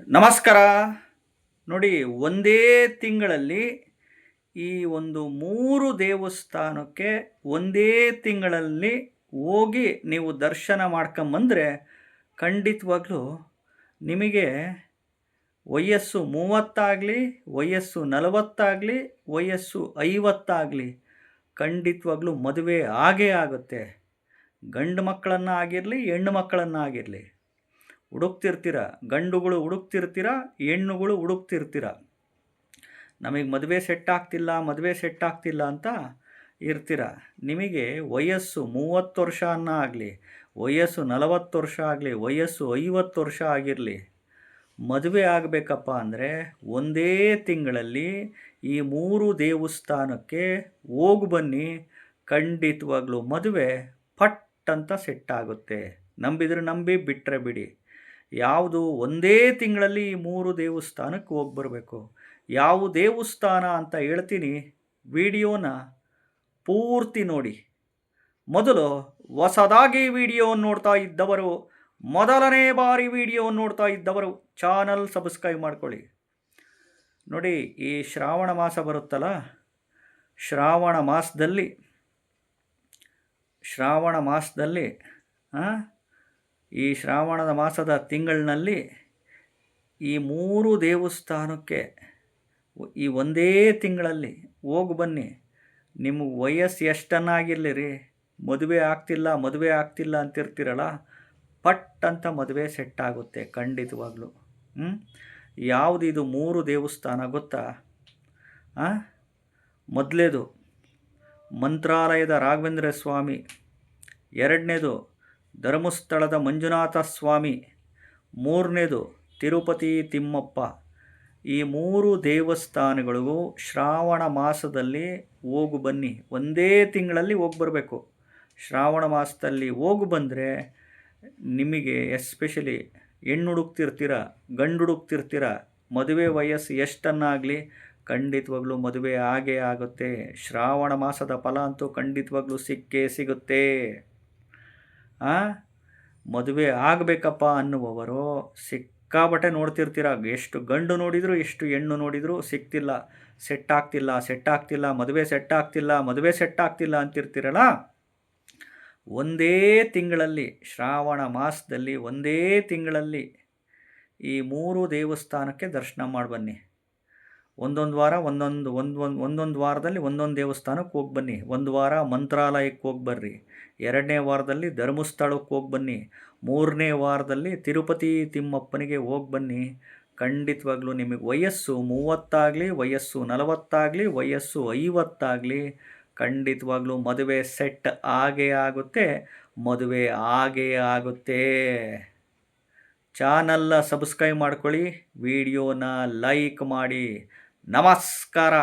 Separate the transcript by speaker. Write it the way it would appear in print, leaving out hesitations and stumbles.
Speaker 1: ನಮಸ್ಕಾರ. ನೋಡಿ, ಒಂದೇ ತಿಂಗಳಲ್ಲಿ ಈ ಒಂದು 3 ದೇವಸ್ಥಾನಕ್ಕೆ ಒಂದೇ ತಿಂಗಳಲ್ಲಿ ಹೋಗಿ ನೀವು ದರ್ಶನ ಮಾಡ್ಕೊಂಬಂದರೆ ಖಂಡಿತವಾಗ್ಲೂ ನಿಮಗೆ ವಯಸ್ಸು 30 ವಯಸ್ಸು 40 ವಯಸ್ಸು 50 ಖಂಡಿತವಾಗ್ಲೂ ಮದುವೆ ಆಗೇ ಆಗುತ್ತೆ. ಗಂಡು ಮಕ್ಕಳನ್ನು ಆಗಿರಲಿ, ಹೆಣ್ಣು ಮಕ್ಕಳನ್ನು ಆಗಿರಲಿ ಹುಡುಕ್ತಿರ್ತೀರ. ಗಂಡುಗಳು ಹುಡುಕ್ತಿರ್ತೀರ, ಹೆಣ್ಣುಗಳು ಹುಡುಕ್ತಿರ್ತೀರ. ನಮಗೆ ಮದುವೆ ಸೆಟ್ ಆಗ್ತಿಲ್ಲ ಅಂತ ಇರ್ತೀರ. ನಿಮಗೆ ವಯಸ್ಸು 30 ವರ್ಷ ಆಗಲಿ, ವಯಸ್ಸು 40 ವರ್ಷ ಆಗಲಿ, ವಯಸ್ಸು 50 ವರ್ಷ ಆಗಿರಲಿ, ಮದುವೆ ಆಗಬೇಕಪ್ಪ ಅಂದರೆ ಒಂದೇ ತಿಂಗಳಲ್ಲಿ ಈ 3 ದೇವಸ್ಥಾನಕ್ಕೆ ಹೋಗಿ ಬನ್ನಿ. ಖಂಡಿತವಾಗ್ಲೂ ಮದುವೆ ಪಟ್ ಅಂತ ಸೆಟ್ ಆಗುತ್ತೆ. ನಂಬಿದರೆ ನಂಬಿ, ಬಿಟ್ಟರೆ ಬಿಡಿ. ಯಾವುದು ಒಂದೇ ತಿಂಗಳಲ್ಲಿ ಈ 3 ದೇವಸ್ಥಾನಕ್ಕೆ ಹೋಗಿ ಬರಬೇಕು. ಯಾವ ದೇವಸ್ಥಾನ ಅಂತ ಹೇಳ್ತೀನಿ, ವಿಡಿಯೋನ ಪೂರ್ತಿ ನೋಡಿ. ಮೊದಲು ಹೊಸದಾಗಿ ವಿಡಿಯೋ ನೋಡ್ತಾ ಇದ್ದವರು, ಮೊದಲನೇ ಬಾರಿ ವಿಡಿಯೋ ನೋಡ್ತಾ ಇದ್ದವರು ಚಾನಲ್ ಸಬ್ಸ್ಕ್ರೈಬ್ ಮಾಡ್ಕೊಳ್ಳಿ. ನೋಡಿ, ಈ ಶ್ರಾವಣ ಮಾಸ ಬರುತ್ತಲ್ಲ, ಶ್ರಾವಣ ಮಾಸದಲ್ಲಿ ಈ ಶ್ರಾವಣದ ಮಾಸದ ತಿಂಗಳಿನಲ್ಲಿ ಈ 3 ದೇವಸ್ಥಾನಕ್ಕೆ ಈ ಒಂದೇ ತಿಂಗಳಲ್ಲಿ ಹೋಗಿ ಬನ್ನಿ. ನಿಮಗೆ ವಯಸ್ಸು ಎಷ್ಟನ್ನಾಗಿರಲಿ ರೀ, ಮದುವೆ ಆಗ್ತಿಲ್ಲ ಅಂತಿರ್ತೀರಲ್ಲ, ಪಟ್ ಅಂತ ಮದುವೆ ಸೆಟ್ ಆಗುತ್ತೆ ಖಂಡಿತವಾಗ್ಲೂ. ಯಾವುದಿದು 3 ದೇವಸ್ಥಾನ ಗೊತ್ತಾ? ಮೊದಲೇದು ಮಂತ್ರಾಲಯದ ರಾಘವೇಂದ್ರ ಸ್ವಾಮಿ, ಎರಡನೇದು ಧರ್ಮಸ್ಥಳದ ಮಂಜುನಾಥ ಸ್ವಾಮಿ, ಮೂರನೇದು ತಿರುಪತಿ ತಿಮ್ಮಪ್ಪ. ಈ 3 ದೇವಸ್ಥಾನಗಳಿಗೂ ಶ್ರಾವಣ ಮಾಸದಲ್ಲಿ ಹೋಗಿ ಬನ್ನಿ. ಒಂದೇ ತಿಂಗಳಲ್ಲಿ ಹೋಗಿ ಬರಬೇಕು. ಶ್ರಾವಣ ಮಾಸದಲ್ಲಿ ಹೋಗಿ ಬಂದರೆ ನಿಮಗೆ ಎಸ್ಪೆಷಲಿ ಹೆಣ್ಣು ಹುಡುಕ್ತಿರ್ತೀರ, ಗಂಡು ಹುಡುಕ್ತಿರ್ತೀರ, ಮದುವೆ ವಯಸ್ಸು ಎಷ್ಟನ್ನಾಗಲಿ ಖಂಡಿತವಾಗ್ಲೂ ಮದುವೆ ಆಗೇ ಆಗುತ್ತೆ. ಶ್ರಾವಣ ಮಾಸದ ಫಲ ಅಂತೂ ಖಂಡಿತವಾಗ್ಲೂ ಸಿಕ್ಕೇ ಸಿಗುತ್ತೆ. ಮದುವೆ ಆಗಬೇಕಪ್ಪ ಅನ್ನುವವರು ಸಿಕ್ಕಾಬಟ್ಟೆ ನೋಡ್ತಿರ್ತೀರ. ಎಷ್ಟು ಗಂಡು ನೋಡಿದ್ರು, ಎಷ್ಟು ಹೆಣ್ಣು ನೋಡಿದರೂ ಸಿಗ್ತಿಲ್ಲ, ಸೆಟ್ ಆಗ್ತಿಲ್ಲ, ಮದುವೆ ಸೆಟ್ ಆಗ್ತಿಲ್ಲ ಅಂತಿರ್ತೀರಲ್ಲ. ಒಂದೇ ತಿಂಗಳಲ್ಲಿ, ಶ್ರಾವಣ ಮಾಸದಲ್ಲಿ ಒಂದೇ ತಿಂಗಳಲ್ಲಿ ಈ 3 ದೇವಸ್ಥಾನಕ್ಕೆ ದರ್ಶನ ಮಾಡಿ ಬನ್ನಿ. ಒಂದೊಂದು ವಾರದಲ್ಲಿ ಒಂದೊಂದು ದೇವಸ್ಥಾನಕ್ಕೆ ಹೋಗಿ ಬನ್ನಿ. ಒಂದು ವಾರ ಮಂತ್ರಾಲಯಕ್ಕೆ ಹೋಗಿ ಬರ್ರಿ, ಎರಡನೇ ವಾರದಲ್ಲಿ ಧರ್ಮಸ್ಥಳಕ್ಕೆ ಹೋಗಿ ಬನ್ನಿ, ಮೂರನೇ ವಾರದಲ್ಲಿ ತಿರುಪತಿ ತಿಮ್ಮಪ್ಪನಿಗೆ ಹೋಗಿ ಬನ್ನಿ. ಖಂಡಿತವಾಗ್ಲೂ ನಿಮಗೆ ವಯಸ್ಸು 30 ವಯಸ್ಸು 40 ವಯಸ್ಸು 50 ಖಂಡಿತವಾಗ್ಲೂ ಮದುವೆ ಸೆಟ್ ಆಗೇ ಆಗುತ್ತೆ. ಚಾನಲ್ನ ಸಬ್ಸ್ಕ್ರೈಬ್ ಮಾಡ್ಕೊಳ್ಳಿ, ವಿಡಿಯೋನ ಲೈಕ್ ಮಾಡಿ. ನಮಸ್ಕಾರ.